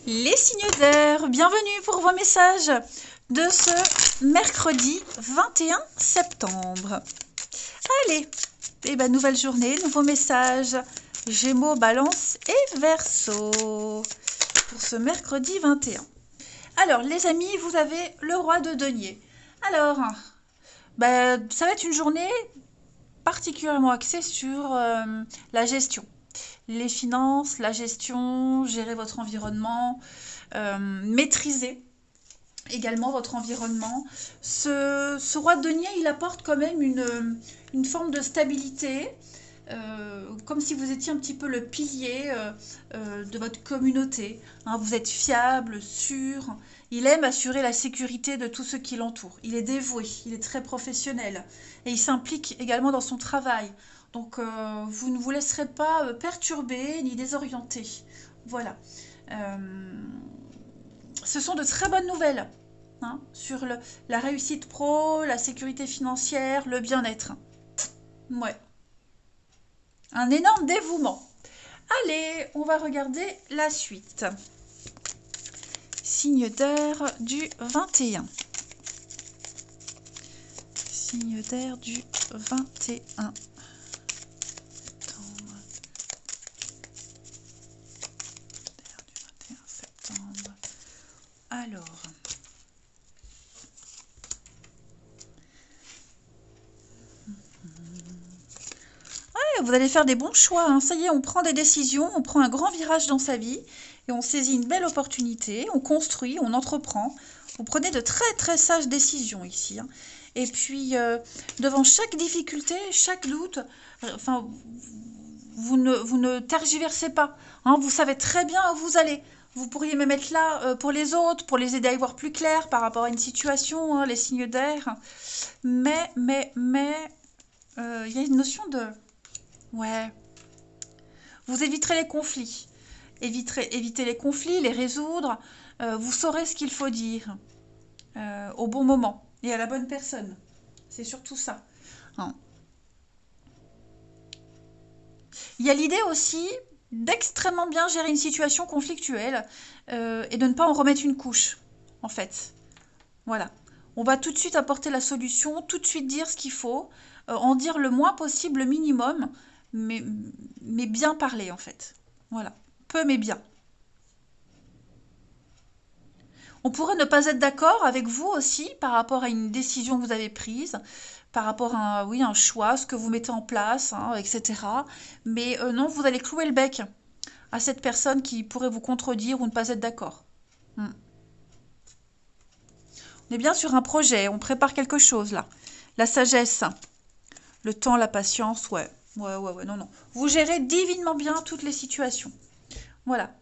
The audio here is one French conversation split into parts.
Les signes d'air, bienvenue pour vos messages de ce mercredi 21 septembre. Allez, nouvelle journée, nouveaux messages, Gémeaux, Balance et Verseau pour ce mercredi 21. Alors les amis, vous avez le roi de denier. Alors, ça va être une journée particulièrement axée sur la gestion. Les finances, la gestion, gérer votre environnement, maîtriser également votre environnement. Ce roi de denier, il apporte quand même une forme de stabilité, comme si vous étiez un petit peu le pilier de votre communauté. Hein, vous êtes fiable, sûr. Il aime assurer la sécurité de tous ceux qui l'entourent. Il est dévoué, il est très professionnel et il s'implique également dans son travail. Donc vous ne vous laisserez pas perturber ni désorienter. Voilà. Ce sont de très bonnes nouvelles sur la réussite pro, la sécurité financière, le bien-être. Ouais. Un énorme dévouement. Allez, on va regarder la suite. Signe d'air du 21. Signe d'air du 21. Septembre. Alors. Vous allez faire des bons choix. Hein. Ça y est, on prend des décisions, on prend un grand virage dans sa vie et on saisit une belle opportunité, on construit, on entreprend. Vous prenez de très très sages décisions ici. Hein. Et puis, devant chaque difficulté, chaque doute, vous ne tergiversez pas. Hein. Vous savez très bien où vous allez. Vous pourriez même être là pour les autres, pour les aider à y voir plus clair par rapport à une situation, hein, les signes d'air. Mais, il y a une notion de... Ouais. Vous éviterez les conflits. Évitez les conflits, les résoudre. Vous saurez ce qu'il faut dire au bon moment et à la bonne personne. C'est surtout ça. Hein. Il y a l'idée aussi d'extrêmement bien gérer une situation conflictuelle et de ne pas en remettre une couche, en fait. Voilà. On va tout de suite apporter la solution, tout de suite dire ce qu'il faut, en dire le moins possible, le minimum, mais bien parler en fait. Voilà. Peu mais bien. On pourrait ne pas être d'accord avec vous aussi par rapport à une décision que vous avez prise, par rapport à oui, un choix, ce que vous mettez en place, hein, etc. Mais non, vous allez clouer le bec à cette personne qui pourrait vous contredire ou ne pas être d'accord. On est bien sur un projet, on prépare quelque chose là. La sagesse, le temps, la patience, ouais. Ouais, non. Vous gérez divinement bien toutes les situations. Voilà.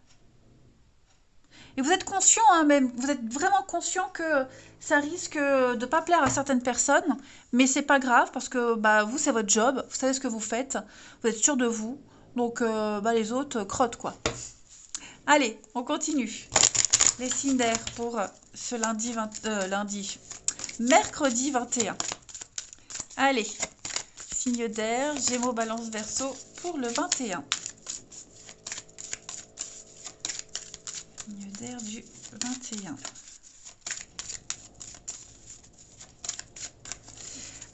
Et vous êtes conscient, hein, même, vous êtes vraiment conscient que ça risque de ne pas plaire à certaines personnes, mais c'est pas grave parce que vous, c'est votre job, vous savez ce que vous faites, vous êtes sûr de vous, donc les autres crottent quoi. Allez, on continue. Les signes d'air pour ce mercredi 21. Allez, signe d'air, Gémeaux, Balance, Verseau pour le 21. Signe d'air du 21.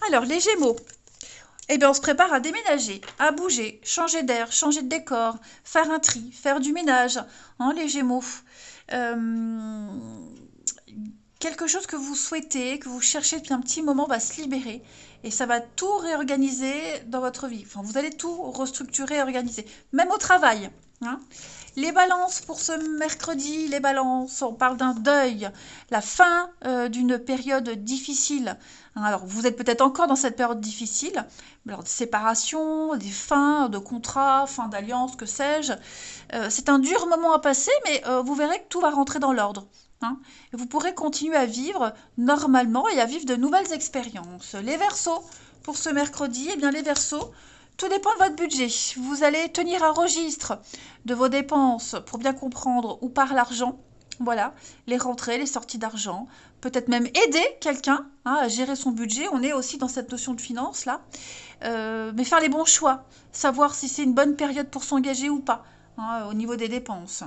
Alors, les Gémeaux. Eh bien, on se prépare à déménager, à bouger, changer d'air, changer de décor, faire un tri, faire du ménage, hein, les Gémeaux. Quelque chose que vous souhaitez, que vous cherchez depuis un petit moment va se libérer et ça va tout réorganiser dans votre vie. Enfin, vous allez tout restructurer et organiser, même au travail. Hein. Les balances pour ce mercredi, les balances, on parle d'un deuil, la fin d'une période difficile. Hein, alors, vous êtes peut-être encore dans cette période difficile, alors des séparations, des fins de contrats, fin d'alliance, que sais-je. C'est un dur moment à passer, mais vous verrez que tout va rentrer dans l'ordre. Hein, et vous pourrez continuer à vivre normalement et à vivre de nouvelles expériences. Les Verseaux, pour ce mercredi, eh bien les Verseaux, tout dépend de votre budget. Vous allez tenir un registre de vos dépenses pour bien comprendre où part l'argent. Voilà, les rentrées, les sorties d'argent. Peut-être même aider quelqu'un à gérer son budget. On est aussi dans cette notion de finance là. Mais faire les bons choix. Savoir si c'est une bonne période pour s'engager ou pas au niveau des dépenses.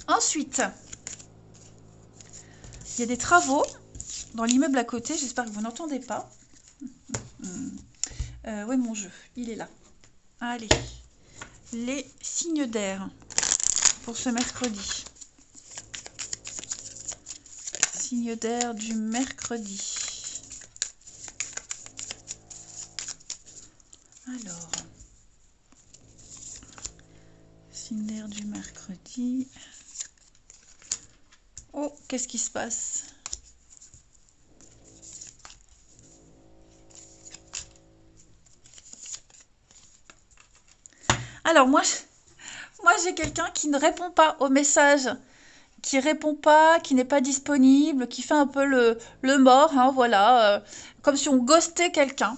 Ensuite, il y a des travaux dans l'immeuble à côté. J'espère que vous n'entendez pas. Où est mon jeu? Il est là. Allez, les signes d'air pour ce mercredi. Signes d'air du mercredi. Alors, signe d'air du mercredi. Oh, qu'est-ce qui se passe? Alors, moi j'ai quelqu'un qui ne répond pas aux messages, qui répond pas, qui n'est pas disponible, qui fait un peu le mort, hein, voilà, comme si on ghostait quelqu'un.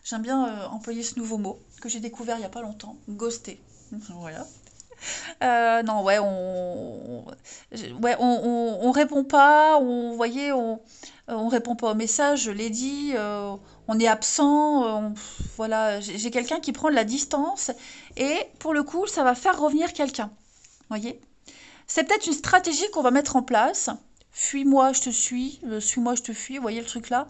J'aime bien employer ce nouveau mot que j'ai découvert il n'y a pas longtemps, ghoster. Voilà. Non, ouais, on répond pas, vous voyez, on répond pas aux messages, je l'ai dit, on est absent, voilà, j'ai quelqu'un qui prend de la distance et pour le coup, ça va faire revenir quelqu'un, voyez. C'est peut-être une stratégie qu'on va mettre en place. Fuis-moi, je te suis, suis-moi, je te fuis, vous voyez le truc là.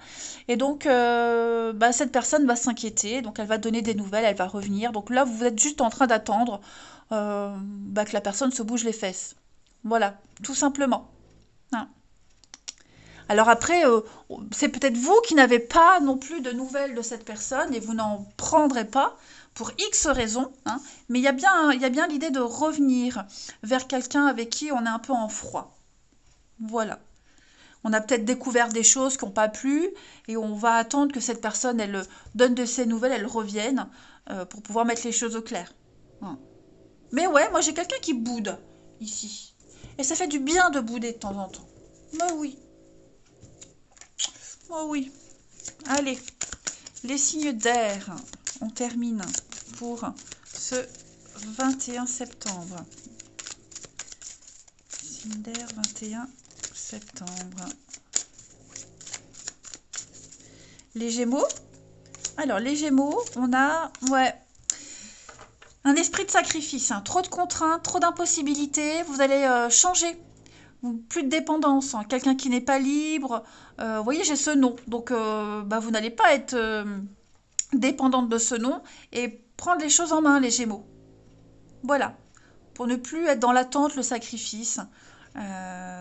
Et donc, bah, cette personne va s'inquiéter, donc elle va donner des nouvelles, elle va revenir. Donc là, vous êtes juste en train d'attendre bah, que la personne se bouge les fesses. Voilà, tout simplement. Hein. Alors après, c'est peut-être vous qui n'avez pas non plus de nouvelles de cette personne et vous n'en prendrez pas pour X raisons, hein, mais il y a bien l'idée de revenir vers quelqu'un avec qui on est un peu en froid. Voilà. On a peut-être découvert des choses qui n'ont pas plu et on va attendre que cette personne, elle donne de ses nouvelles, elle revienne pour pouvoir mettre les choses au clair. Hein. Mais ouais, moi j'ai quelqu'un qui boude ici. Et ça fait du bien de bouder de temps en temps. Bah oui. Oh oui. Allez, les signes d'air. On termine pour ce 21 septembre. Signe d'air 21 septembre. Les Gémeaux. Alors, les Gémeaux, on a un esprit de sacrifice. Hein. Trop de contraintes, trop d'impossibilités. Vous allez changer. Plus de dépendance. Hein. Quelqu'un qui n'est pas libre. Vous voyez, j'ai ce nom. Donc, bah, vous n'allez pas être dépendante de ce nom et prendre les choses en main, les Gémeaux. Voilà. Pour ne plus être dans l'attente, le sacrifice.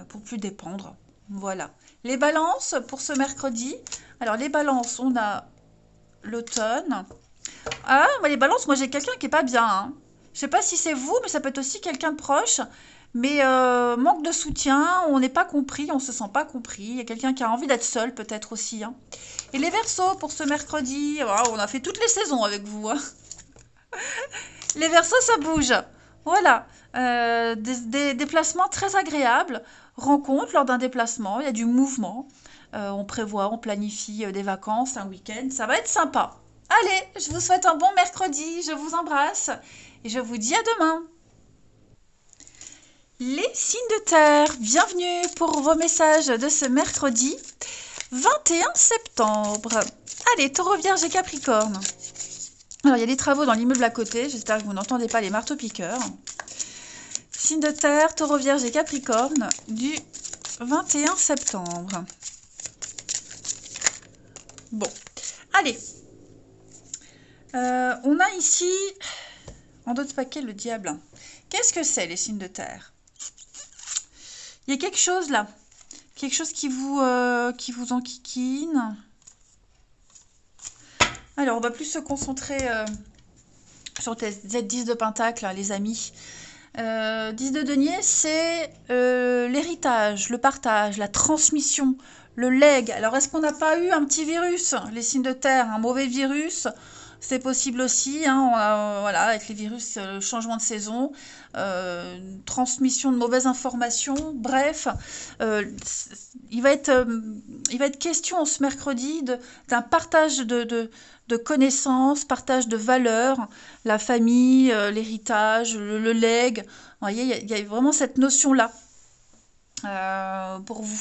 Pour plus dépendre. Voilà. Les balances pour ce mercredi. Alors, les balances, on a l'automne. Ah, moi, les balances, moi, j'ai quelqu'un qui est pas bien. Hein. Je sais pas si c'est vous, mais ça peut être aussi quelqu'un de proche. Mais manque de soutien, on n'est pas compris, on se sent pas compris. Il y a quelqu'un qui a envie d'être seul, peut-être aussi. Hein. Et les Verseaux pour ce mercredi, oh, on a fait toutes les saisons avec vous. Hein. Les Verseaux, ça bouge. Voilà. Des déplacements très agréables. Rencontres lors d'un déplacement, il y a du mouvement. On prévoit, on planifie des vacances, un week-end. Ça va être sympa. Allez, je vous souhaite un bon mercredi. Je vous embrasse et je vous dis à demain. Les signes de terre, bienvenue pour vos messages de ce mercredi 21 septembre. Allez, Taureau, Vierge et Capricorne. Alors, il y a des travaux dans l'immeuble à côté. J'espère que vous n'entendez pas les marteaux-piqueurs. Signes de terre, Taureau, Vierge et Capricorne du 21 septembre. Bon, allez. On a ici, en d'autres paquets, le diable. Qu'est-ce que c'est, les signes de terre? Il y a quelque chose là. Quelque chose qui vous enquiquine. Alors, on va plus se concentrer sur cette 10 de pentacle, les amis. 10 de denier, c'est l'héritage, le partage, la transmission, le legs. Alors, est-ce qu'on n'a pas eu un petit virus, les signes de terre, un mauvais virus? C'est possible aussi, hein, voilà, avec les virus, changement de saison, transmission de mauvaises informations, bref, il va être question ce mercredi d'un partage de connaissances, partage de valeurs, la famille, l'héritage, le legs, vous voyez, il y a vraiment cette notion-là pour vous.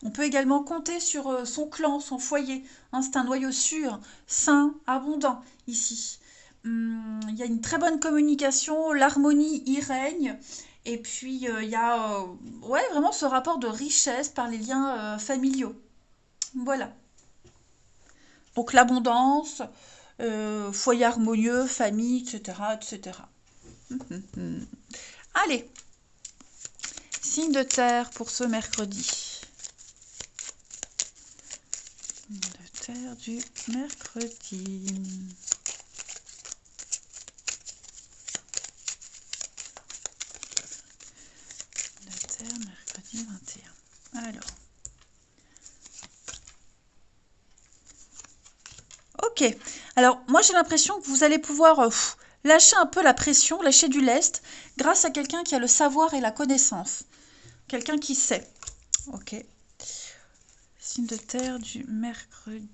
On peut également compter sur son clan, son foyer. Hein, c'est un noyau sûr, sain, abondant ici. Il y a une très bonne communication, l'harmonie y règne. Et puis, il y a ouais, vraiment ce rapport de richesse par les liens familiaux. Voilà. Donc l'abondance, foyer harmonieux, famille, etc., etc. Mhm. Allez, signe de terre pour ce mercredi. Signe de terre du mercredi. Signe de terre, mercredi 21. Alors. Ok. Alors, moi, j'ai l'impression que vous allez pouvoir lâcher un peu la pression, lâcher du lest, grâce à quelqu'un qui a le savoir et la connaissance. Quelqu'un qui sait. Ok. Signe de terre du mercredi.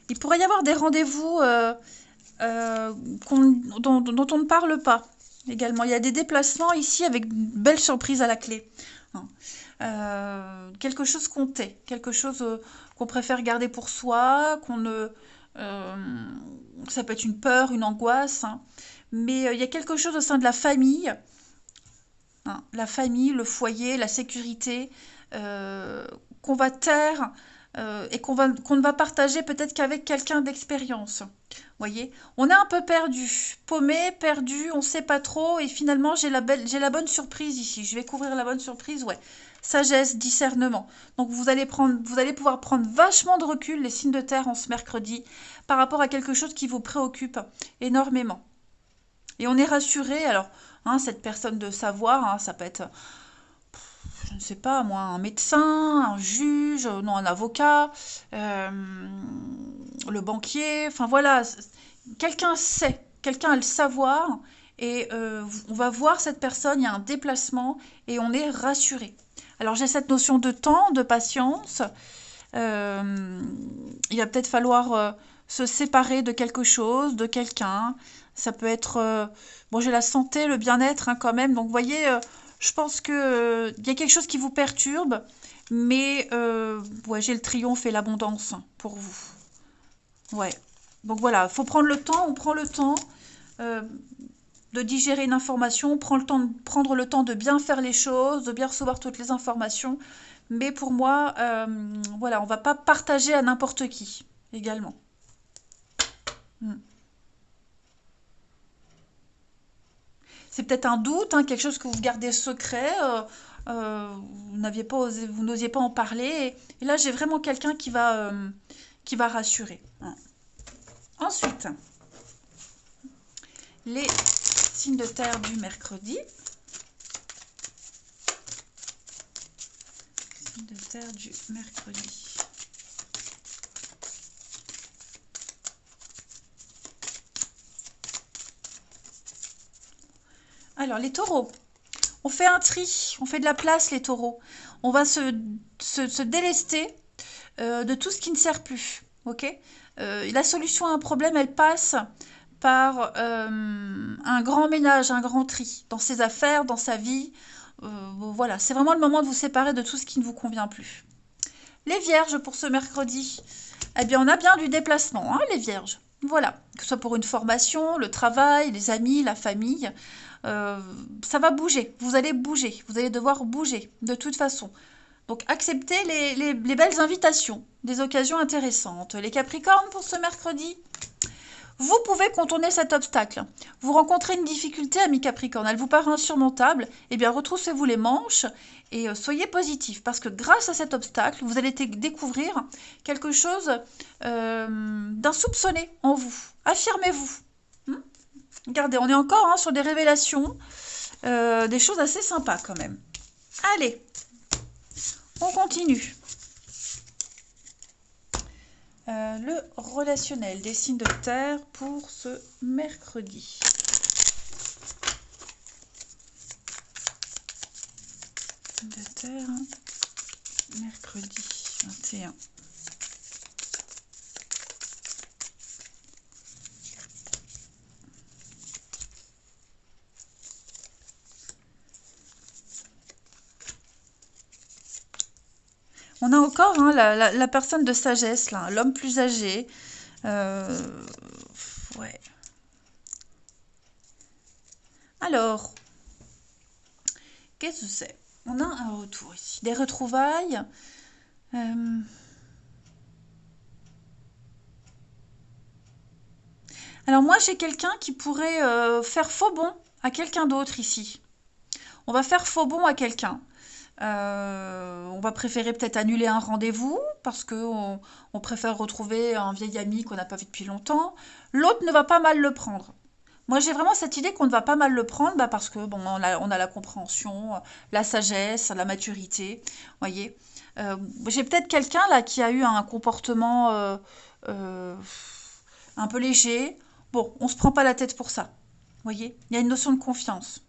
Il pourrait y avoir des rendez-vous dont on ne parle pas également. Il y a des déplacements ici avec une belle surprise à la clé. Hein. Quelque chose qu'on tait, quelque chose qu'on préfère garder pour soi, qu'on ne, euh, ça peut être une peur, une angoisse, hein. Mais il y a quelque chose au sein de la famille, hein, la famille, le foyer, la sécurité, euh, qu'on va taire et qu'on ne va partager peut-être qu'avec quelqu'un d'expérience. Voyez, on est un peu perdu, paumé, perdu, on ne sait pas trop, et finalement j'ai la bonne surprise ici. Je vais couvrir la bonne surprise, ouais. Sagesse, discernement. Donc vous allez pouvoir prendre vachement de recul, les signes de terre en ce mercredi, par rapport à quelque chose qui vous préoccupe énormément. Et on est rassuré, alors, hein, cette personne de savoir, hein, ça peut être, je ne sais pas, moi, un médecin, un juge, non, un avocat, euh, le banquier, enfin voilà, quelqu'un sait, quelqu'un a le savoir, et on va voir cette personne, il y a un déplacement, et on est rassuré. Alors j'ai cette notion de temps, de patience, euh, il va peut-être falloir se séparer de quelque chose, de quelqu'un. Ça peut être... bon, j'ai la santé, le bien-être hein, quand même. Donc, vous voyez, je pense que il y a quelque chose qui vous perturbe. Mais ouais, j'ai le triomphe et l'abondance pour vous. Ouais. Donc voilà, faut prendre le temps. On prend le temps euh, de digérer une information. On prend le temps de prendre le temps de bien faire les choses, de bien recevoir toutes les informations. Mais pour moi, voilà, on va pas partager à n'importe qui également. Mm. C'est peut-être un doute, hein, quelque chose que vous gardez secret, vous n'aviez pas osé, vous n'osiez pas en parler. Et là, j'ai vraiment quelqu'un qui va rassurer. Hein. Ensuite, les signes de terre du mercredi. Signes de terre du mercredi. Alors, les taureaux. On fait un tri, on fait de la place, les taureaux. On va se délester de tout ce qui ne sert plus. Ok. La solution à un problème, elle passe par un grand ménage, un grand tri dans ses affaires, dans sa vie. Voilà, c'est vraiment le moment de vous séparer de tout ce qui ne vous convient plus. Les vierges pour ce mercredi, eh bien on a bien du déplacement, hein, les vierges. Voilà, que ce soit pour une formation, le travail, les amis, la famille, euh, ça va bouger, vous allez devoir bouger de toute façon. Donc acceptez les belles invitations, des occasions intéressantes. Les Capricornes pour ce mercredi, vous pouvez contourner cet obstacle. Vous rencontrez une difficulté, ami Capricorne, elle vous paraît insurmontable, eh bien retroussez-vous les manches et soyez positif, parce que grâce à cet obstacle, vous allez découvrir quelque chose d'insoupçonné en vous. Affirmez-vous. Hmm. Regardez, on est encore hein, sur des révélations, des choses assez sympas quand même. Allez, on continue. Le relationnel des signes de terre pour ce mercredi. Signes de terre, mercredi 21. On a encore hein, la personne de sagesse, là, l'homme plus âgé. Ouais. Alors, qu'est-ce que c'est? On a un retour ici. Des retrouvailles. Alors moi, j'ai quelqu'un qui pourrait faire faux bond à quelqu'un d'autre ici. On va faire faux bond à quelqu'un. On va préférer peut-être annuler un rendez-vous parce qu'on préfère retrouver un vieil ami qu'on n'a pas vu depuis longtemps. L'autre ne va pas mal le prendre. Moi, j'ai vraiment cette idée qu'on ne va pas mal le prendre parce que bon, on a la compréhension, la sagesse, la maturité. Voyez. J'ai peut-être quelqu'un là qui a eu un comportement euh, un peu léger. Bon, on se prend pas la tête pour ça. Voyez. Il y a une notion de confiance.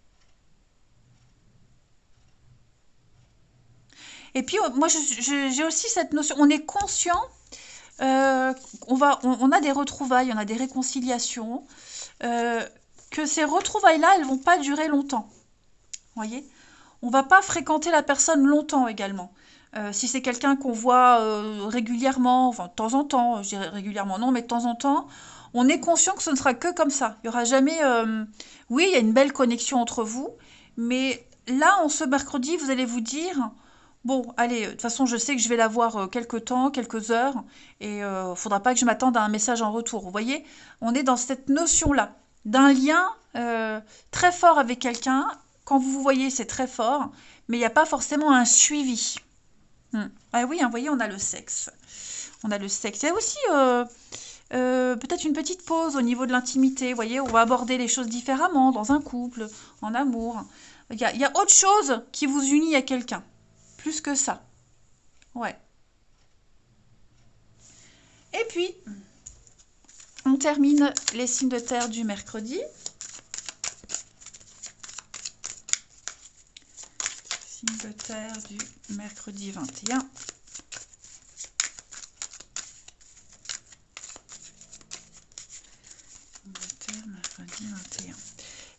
Et puis, moi, j'ai aussi cette notion. On est conscient. On a des retrouvailles, on a des réconciliations. euh, que ces retrouvailles-là, elles vont pas durer longtemps. Voyez. On va pas fréquenter la personne longtemps également. Si c'est quelqu'un qu'on voit régulièrement, enfin de temps en temps, je dirais régulièrement non, mais de temps en temps, on est conscient que ce ne sera que comme ça. Il y aura jamais. Oui, il y a une belle connexion entre vous, mais là, en ce mercredi, vous allez vous dire, bon, allez, de toute façon, je sais que je vais la voir quelques temps, quelques heures, et faudra pas que je m'attende à un message en retour. Vous voyez, on est dans cette notion-là d'un lien très fort avec quelqu'un. Quand vous vous voyez, c'est très fort, mais il n'y a pas forcément un suivi. Ah oui, hein, vous voyez, on a le sexe. On a le sexe. Il y a aussi peut-être une petite pause au niveau de l'intimité. Vous voyez, on va aborder les choses différemment dans un couple, en amour. Il y a autre chose qui vous unit à quelqu'un. Plus que ça. Ouais. Et puis, on termine les signes de terre du mercredi. Signes de terre du mercredi 21. Mercredi 21.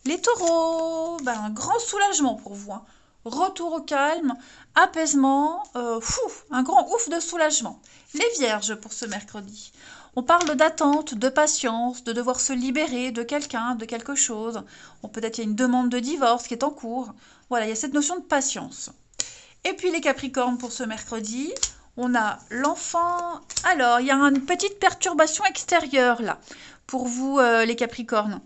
Les taureaux, ben, un grand soulagement pour vous. Hein. Retour au calme, apaisement, un grand ouf de soulagement. Les vierges pour ce mercredi. On parle d'attente, de patience, de devoir se libérer de quelqu'un, de quelque chose. Peut-être il y a une demande de divorce qui est en cours. Voilà, il y a cette notion de patience. Et puis les capricornes pour ce mercredi. On a l'enfant. Alors, il y a une petite perturbation extérieure là, pour vous les capricornes.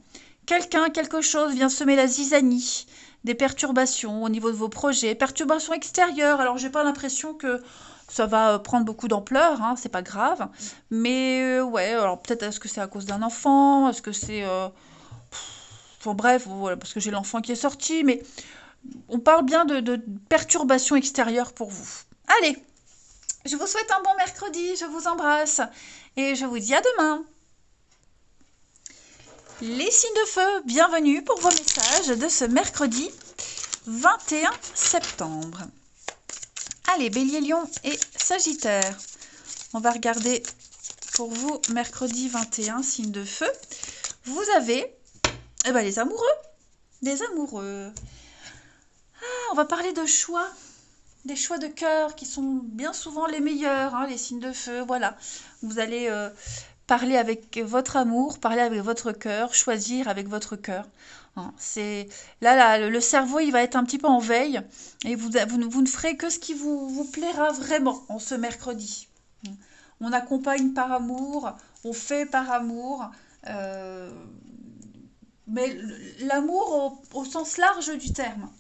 Quelqu'un, quelque chose vient semer la zizanie, des perturbations au niveau de vos projets, perturbations extérieures. Alors, j'ai pas l'impression que ça va prendre beaucoup d'ampleur, hein, c'est pas grave. Mais ouais, alors peut-être est-ce que c'est à cause d'un enfant, est-ce que c'est... Enfin bref, voilà, parce que j'ai l'enfant qui est sorti, mais on parle bien de perturbations extérieures pour vous. Allez, je vous souhaite un bon mercredi, je vous embrasse et je vous dis à demain. Les signes de feu, bienvenue pour vos messages de ce mercredi 21 septembre. Allez, Bélier, Lion et Sagittaire. On va regarder pour vous mercredi 21, signe de feu. Vous avez les amoureux. Des amoureux. Ah, on va parler de choix. Des choix de cœur qui sont bien souvent les meilleurs, hein, les signes de feu. Voilà. Vous allez... parler avec votre amour, parler avec votre cœur, choisir avec votre cœur. Hein, c'est là, le cerveau, il va être un petit peu en veille et vous ne ferez que ce qui vous plaira vraiment en ce mercredi. On accompagne par amour, on fait par amour, mais l'amour au sens large du terme.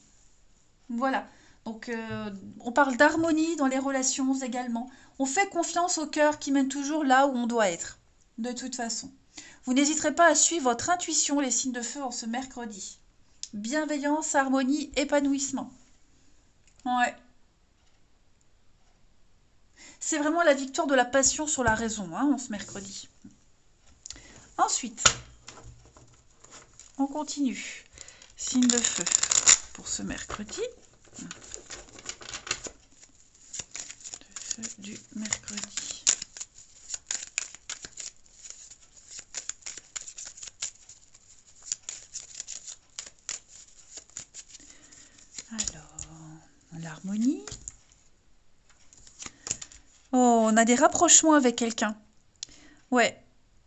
Voilà. Donc, on parle d'harmonie dans les relations également. On fait confiance au cœur qui mène toujours là où on doit être. De toute façon. Vous n'hésiterez pas à suivre votre intuition, les signes de feu en ce mercredi. Bienveillance, harmonie, épanouissement. Ouais. C'est vraiment la victoire de la passion sur la raison, hein, en ce mercredi. Ensuite, on continue. Signe de feu pour ce mercredi. De feu du mercredi. Alors, l'harmonie. Oh, on a des rapprochements avec quelqu'un. Ouais,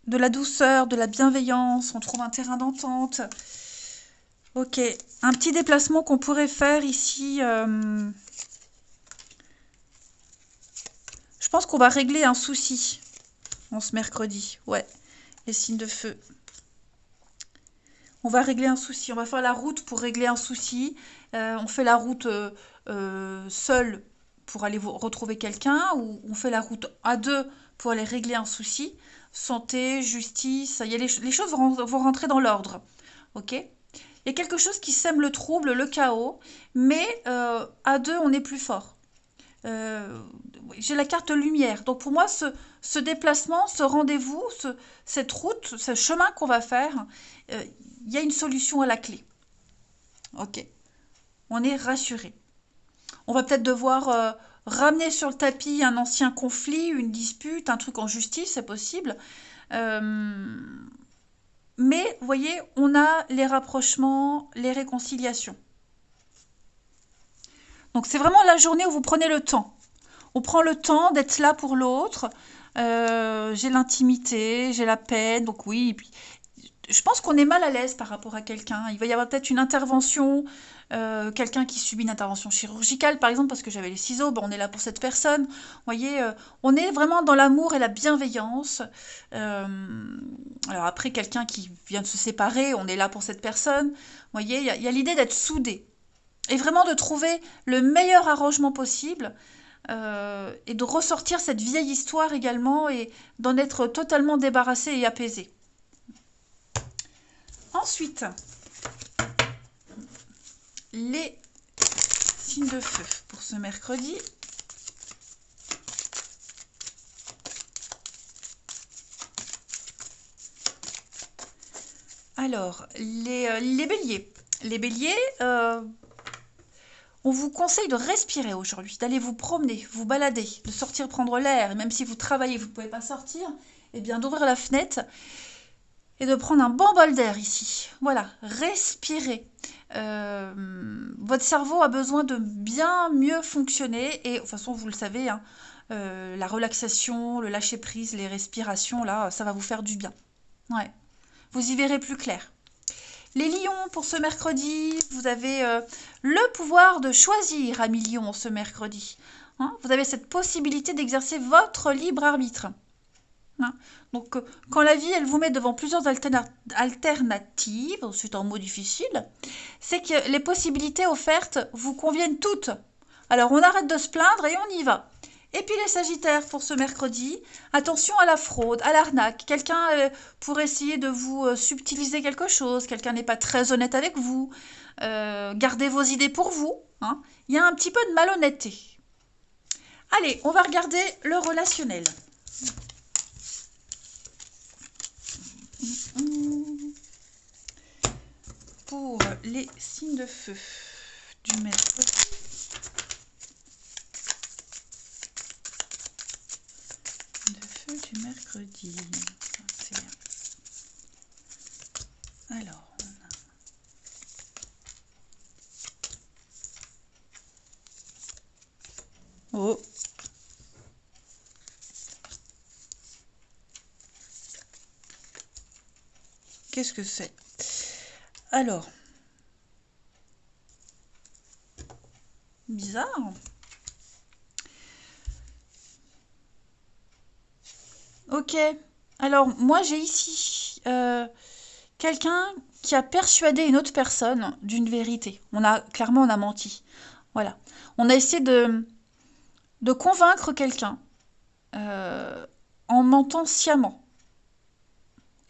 de la douceur, de la bienveillance, on trouve un terrain d'entente. Ok, un petit déplacement qu'on pourrait faire ici. Je pense qu'on va régler un souci en ce mercredi. Ouais, les signes de feu. On va régler un souci. On va faire la route pour régler un souci. On fait la route seule pour aller retrouver quelqu'un ou on fait la route à deux pour aller régler un souci. Santé, justice, il y a les choses vont rentrer dans l'ordre. Ok? Il y a quelque chose qui sème le trouble, le chaos, mais à deux, on est plus fort. Euh, j'ai la carte lumière. Donc pour moi, ce déplacement, ce rendez-vous, cette route, ce chemin qu'on va faire, il y a une solution à la clé. Ok, on est rassuré. On va peut-être devoir ramener sur le tapis un ancien conflit, une dispute, un truc en justice, c'est possible. Euh, mais vous voyez, on a les rapprochements, les réconciliations. Donc c'est vraiment la journée où vous prenez le temps. On prend le temps d'être là pour l'autre. J'ai l'intimité, j'ai la peine, donc oui. Et puis, je pense qu'on est mal à l'aise par rapport à quelqu'un. Il va y avoir peut-être une intervention, quelqu'un qui subit une intervention chirurgicale, par exemple, parce que j'avais les ciseaux, ben, on est là pour cette personne. Vous voyez, on est vraiment dans l'amour et la bienveillance. Euh, alors après, quelqu'un qui vient de se séparer, on est là pour cette personne. Vous voyez, il y a l'idée d'être soudé. Et vraiment de trouver le meilleur arrangement possible et de ressortir cette vieille histoire également et d'en être totalement débarrassé et apaisé. Ensuite, les signes de feu pour ce mercredi. Alors, les béliers. Les béliers, on vous conseille de respirer aujourd'hui, d'aller vous promener, vous balader, de sortir prendre l'air. Et même si vous travaillez, vous ne pouvez pas sortir, eh bien d'ouvrir la fenêtre et de prendre un bon bol d'air ici. Voilà, respirez. Votre cerveau a besoin de bien mieux fonctionner et de toute façon, vous le savez, hein, la relaxation, le lâcher-prise, les respirations, là, ça va vous faire du bien. Ouais, vous y verrez plus clair. Les lions, pour ce mercredi, vous avez le pouvoir de choisir, amis lions, ce mercredi. Hein, vous avez cette possibilité d'exercer votre libre arbitre. Hein. Donc, quand la vie, elle vous met devant plusieurs alternatives, c'est un mot difficile, c'est que les possibilités offertes vous conviennent toutes. Alors, on arrête de se plaindre et on y va. Et puis les Sagittaires pour ce mercredi, attention à la fraude, à l'arnaque. Quelqu'un pourrait essayer de vous subtiliser quelque chose, quelqu'un n'est pas très honnête avec vous. Gardez vos idées pour vous. Hein. Il y a un petit peu de malhonnêteté. Allez, on va regarder le relationnel. Pour les signes de feu du mercredi. De feu du mercredi. Alors, on a... Oh. Qu'est-ce que c'est? Alors, bizarre. Ok. Alors, moi, j'ai ici quelqu'un qui a persuadé une autre personne d'une vérité. Clairement, on a menti. Voilà. On a essayé de convaincre quelqu'un en mentant sciemment.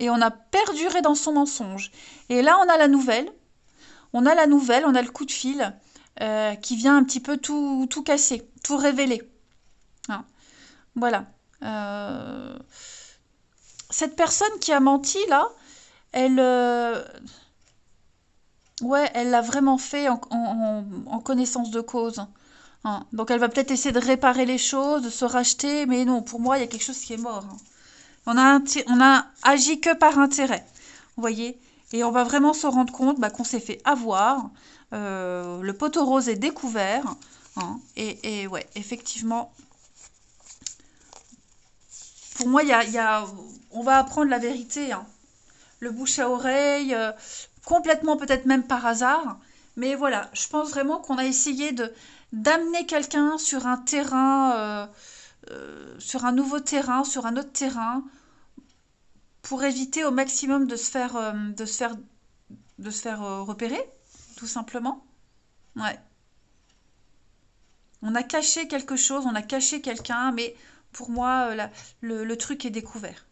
Et on a perduré dans son mensonge. Et là, on a la nouvelle. On a le coup de fil qui vient un petit peu tout casser, tout révéler. Hein. Voilà. Cette personne qui a menti, là, elle l'a vraiment fait en connaissance de cause. Hein. Donc elle va peut-être essayer de réparer les choses, de se racheter, mais non, pour moi, il y a quelque chose qui est mort. Hein. On a agi que par intérêt, vous voyez. Et on va vraiment se rendre compte qu'on s'est fait avoir. Le poteau rose est découvert. Hein. Et ouais, effectivement, pour moi, on va apprendre la vérité. Hein. Le bouche à oreille, complètement, peut-être même par hasard. Mais voilà, je pense vraiment qu'on a essayé d'amener quelqu'un sur un terrain, sur un nouveau terrain, sur un autre terrain, pour éviter au maximum de se faire repérer, tout simplement. Ouais. On a caché quelque chose, on a caché quelqu'un, mais pour moi, le truc est découvert.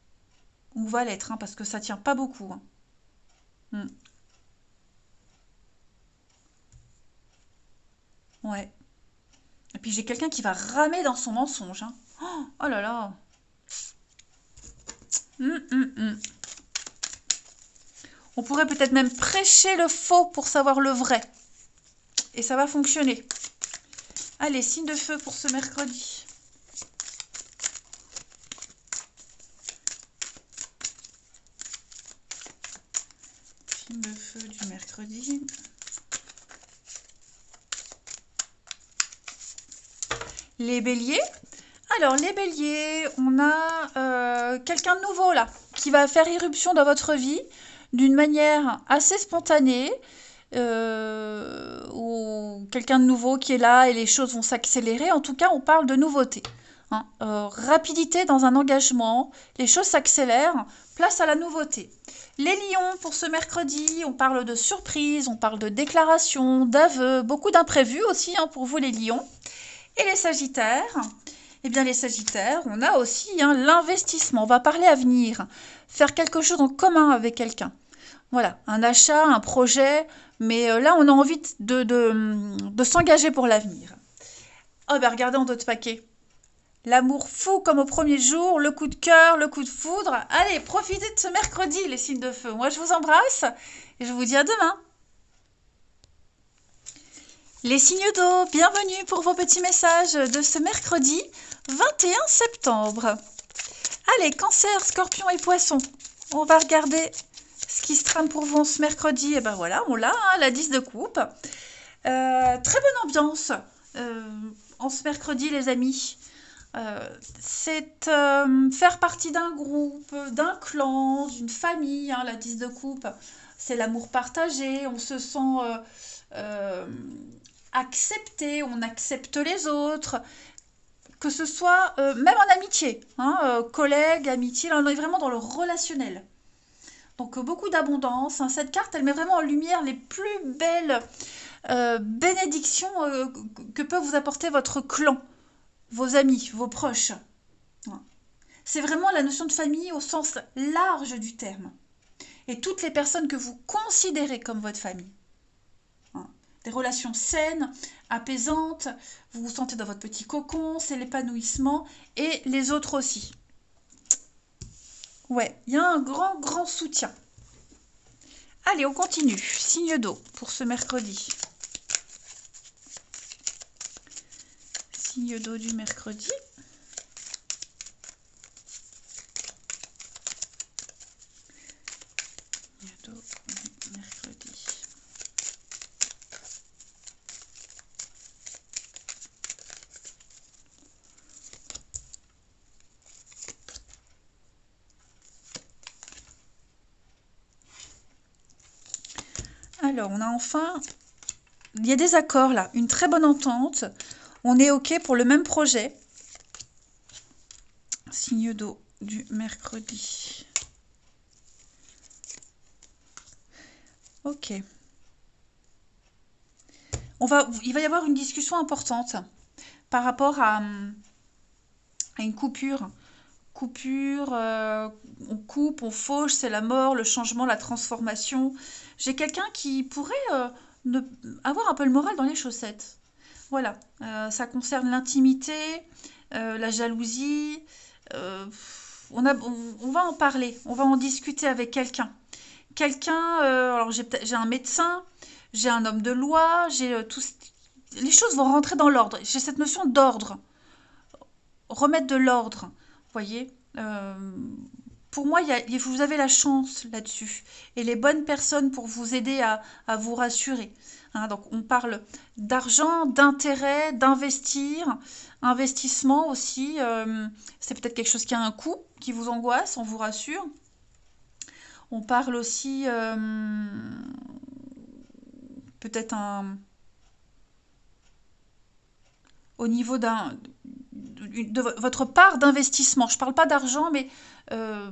On va l'être, hein, parce que ça tient pas beaucoup, hein. Mm. Ouais. Et puis j'ai quelqu'un qui va ramer dans son mensonge, hein. Oh là là. Mm. On pourrait peut-être même prêcher le faux pour savoir le vrai. Et ça va fonctionner. Allez, signe de feu pour ce mercredi. Signe de feu du mercredi. Les béliers. Alors, les béliers, on a quelqu'un de nouveau là, qui va faire irruption dans votre vie d'une manière assez spontanée, ou quelqu'un de nouveau qui est là et les choses vont s'accélérer. En tout cas, on parle de nouveauté, hein. Rapidité dans un engagement, les choses s'accélèrent, place à la nouveauté. Les lions, pour ce mercredi, on parle de surprise, on parle de déclaration, d'aveux, beaucoup d'imprévus aussi, hein, pour vous les lions. Et les sagittaires, eh bien les sagittaires, on a aussi, hein, l'investissement, on va parler avenir, faire quelque chose en commun avec quelqu'un. Voilà, un achat, un projet, mais là on a envie de s'engager pour l'avenir. Oh ben regardez en d'autres paquets. L'amour fou comme au premier jour, le coup de cœur, le coup de foudre. Allez, profitez de ce mercredi, les signes de feu. Moi je vous embrasse et je vous dis à demain. Les signes d'eau, bienvenue pour vos petits messages de ce mercredi 21 septembre. Allez, cancer, scorpion et poisson. On va regarder ce qui se trame pour vous en ce mercredi. Et ben voilà, on l'a, hein, la 10 de coupe. Très bonne ambiance en ce mercredi, les amis. C'est faire partie d'un groupe, d'un clan, d'une famille, hein, la 10 de coupe. C'est l'amour partagé, on se sent accepté, on accepte les autres, que ce soit même en amitié, hein, collègues, amitié, là on est vraiment dans le relationnel. Donc beaucoup d'abondance, hein. Cette carte, elle met vraiment en lumière les plus belles bénédictions que peut vous apporter votre clan, vos amis, vos proches. C'est vraiment la notion de famille au sens large du terme. Et toutes les personnes que vous considérez comme votre famille. Des relations saines, apaisantes, vous vous sentez dans votre petit cocon, c'est l'épanouissement, et les autres aussi. Ouais, il y a un grand, grand soutien. Allez, on continue. Signe d'eau pour ce mercredi. Signe d'eau du mercredi. Signe d'eau du mercredi. Alors, on a enfin... Il y a des accords là, une très bonne entente. On est OK pour le même projet. Signe d'eau du mercredi. OK. Il va y avoir une discussion importante par rapport à une coupure. Coupure, on coupe, on fauche, c'est la mort, le changement, la transformation. J'ai quelqu'un qui pourrait avoir un peu le moral dans les chaussettes. Voilà, ça concerne l'intimité, la jalousie. On va en parler, on va en discuter avec quelqu'un. Alors j'ai un médecin, j'ai un homme de loi, j'ai les choses vont rentrer dans l'ordre. J'ai cette notion d'ordre, remettre de l'ordre, vous voyez. Pour moi, vous avez la chance là-dessus et les bonnes personnes pour vous aider à vous rassurer. Hein, donc, on parle d'argent, d'intérêt, d'investir, investissement aussi. C'est peut-être quelque chose qui a un coût, qui vous angoisse, on vous rassure. On parle aussi peut-être au niveau de votre part d'investissement. Je ne parle pas d'argent, mais euh,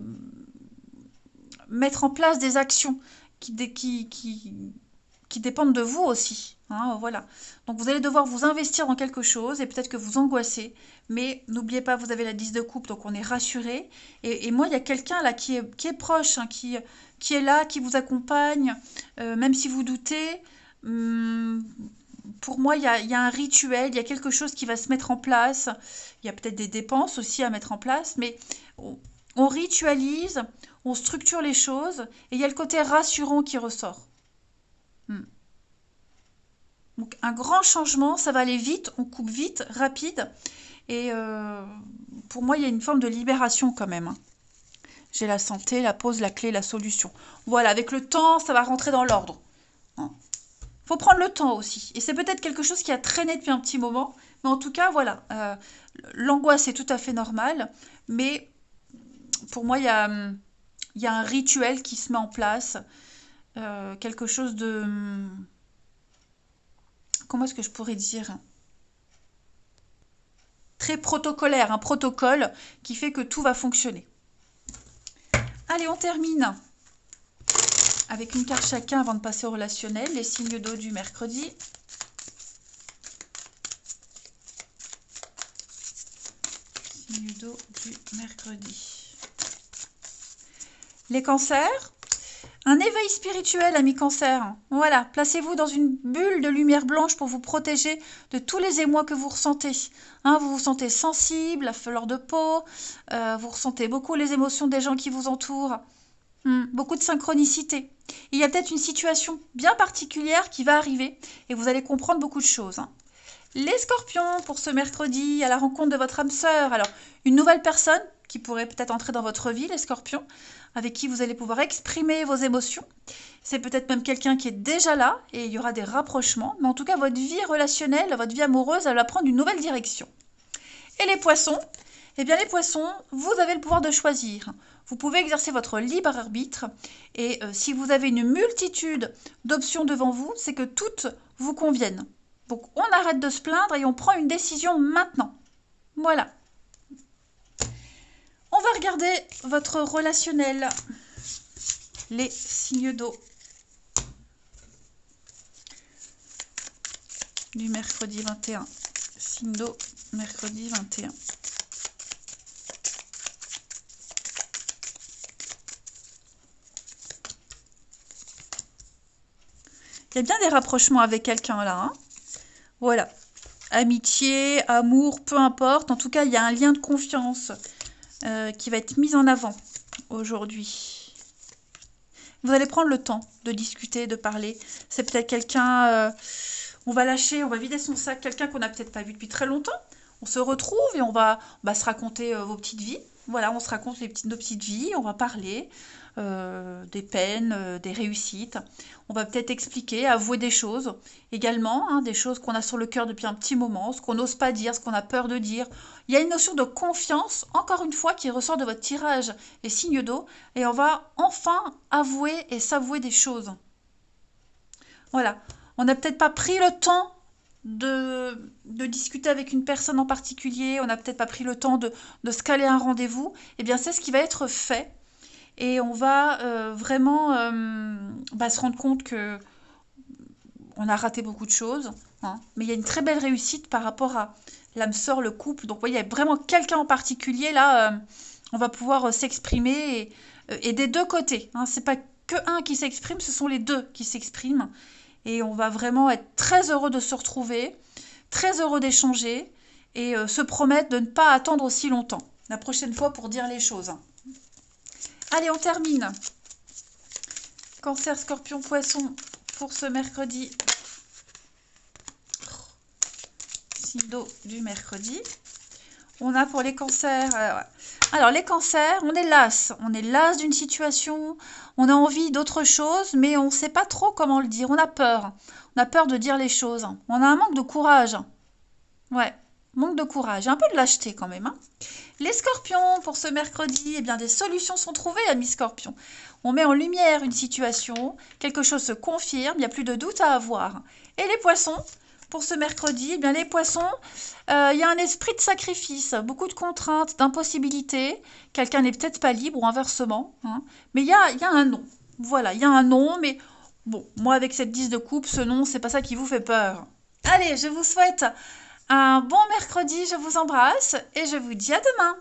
mettre en place des actions qui dépendent de vous aussi. Hein, voilà. Donc vous allez devoir vous investir dans quelque chose et peut-être que vous angoissez, mais n'oubliez pas, vous avez la 10 de coupe, donc on est rassuré. Et moi, il y a quelqu'un là qui est proche, hein, qui est là, qui vous accompagne, même si vous doutez. Pour moi, il y a un rituel, il y a quelque chose qui va se mettre en place. Il y a peut-être des dépenses aussi à mettre en place, mais on ritualise, on structure les choses, et il y a le côté rassurant qui ressort. Hmm. Donc un grand changement, ça va aller vite, on coupe vite, rapide, et pour moi, il y a une forme de libération quand même. Hein. J'ai la santé, la pause, la clé, la solution. Voilà, avec le temps, ça va rentrer dans l'ordre. Hein. Faut prendre le temps aussi. Et c'est peut-être quelque chose qui a traîné depuis un petit moment. Mais en tout cas, voilà. L'angoisse est tout à fait normale. Mais pour moi, il y a un rituel qui se met en place. Quelque chose de... Comment est-ce que je pourrais dire? Très protocolaire. Un protocole qui fait que tout va fonctionner. Allez, on termine avec une carte chacun avant de passer au relationnel. Les signes d'eau du mercredi. Signes d'eau du mercredi. Les cancers. Un éveil spirituel, amis cancer. Voilà, placez-vous dans une bulle de lumière blanche pour vous protéger de tous les émois que vous ressentez. Hein, vous vous sentez sensible, à fleur de peau, vous ressentez beaucoup les émotions des gens qui vous entourent. Beaucoup de synchronicité. Il y a peut-être une situation bien particulière qui va arriver et vous allez comprendre beaucoup de choses. Hein. Les scorpions, pour ce mercredi, à la rencontre de votre âme sœur. Alors, une nouvelle personne qui pourrait peut-être entrer dans votre vie, les scorpions, avec qui vous allez pouvoir exprimer vos émotions. C'est peut-être même quelqu'un qui est déjà là et il y aura des rapprochements. Mais en tout cas, votre vie relationnelle, votre vie amoureuse, elle va prendre une nouvelle direction. Et les poissons, eh bien les poissons, vous avez le pouvoir de choisir. Vous pouvez exercer votre libre arbitre et si vous avez une multitude d'options devant vous, c'est que toutes vous conviennent. Donc on arrête de se plaindre et on prend une décision maintenant. Voilà. On va regarder votre relationnel. Les signes d'eau du mercredi 21. Signe d'eau, mercredi 21. Il y a bien des rapprochements avec quelqu'un là. Hein, voilà. Amitié, amour, peu importe. En tout cas, il y a un lien de confiance qui va être mis en avant aujourd'hui. Vous allez prendre le temps de discuter, de parler. C'est peut-être quelqu'un... on va lâcher, on va vider son sac. Quelqu'un qu'on n'a peut-être pas vu depuis très longtemps. On se retrouve et on va se raconter vos petites vies. Voilà, on se raconte nos petites vies. On va parler des peines, des réussites. On va peut-être expliquer, avouer des choses également, hein, des choses qu'on a sur le cœur depuis un petit moment, ce qu'on n'ose pas dire, ce qu'on a peur de dire. Il y a une notion de confiance, encore une fois, qui ressort de votre tirage, les signes d'eau, et on va enfin avouer et s'avouer des choses. Voilà, on n'a peut-être pas pris le temps de discuter avec une personne en particulier, on n'a peut-être pas pris le temps de se caler un rendez-vous, eh bien c'est ce qui va être fait. Et on va vraiment se rendre compte que on a raté beaucoup de choses. Hein, mais il y a une très belle réussite par rapport à l'âme sœur, le couple. Donc, vous voyez, il y a vraiment quelqu'un en particulier. Là, on va pouvoir s'exprimer. Et des deux côtés. Hein, c'est pas que un qui s'exprime, ce sont les deux qui s'expriment. Et on va vraiment être très heureux de se retrouver, très heureux d'échanger et se promettre de ne pas attendre aussi longtemps la prochaine fois pour dire les choses. Allez, on termine. Cancer, Scorpion, Poisson pour ce mercredi. Signe d'eau du mercredi. On a pour les cancers. Alors, les cancers, on est las. On est las d'une situation. On a envie d'autre chose, mais on ne sait pas trop comment le dire. On a peur. On a peur de dire les choses. On a un manque de courage. Ouais. manque de courage, un peu de lâcheté quand même, hein. Les scorpions, pour ce mercredi, eh bien, des solutions sont trouvées, amis scorpions. On met en lumière une situation, quelque chose se confirme, il n'y a plus de doute à avoir. Et les poissons, pour ce mercredi, eh bien, les poissons, il y a un esprit de sacrifice, beaucoup de contraintes, d'impossibilités. Quelqu'un n'est peut-être pas libre ou inversement, hein. Mais il y a un non. Voilà, il y a un non, mais bon, moi avec cette 10 de coupe, ce non, c'est pas ça qui vous fait peur. Allez, je vous souhaite un bon mercredi, je vous embrasse et je vous dis à demain.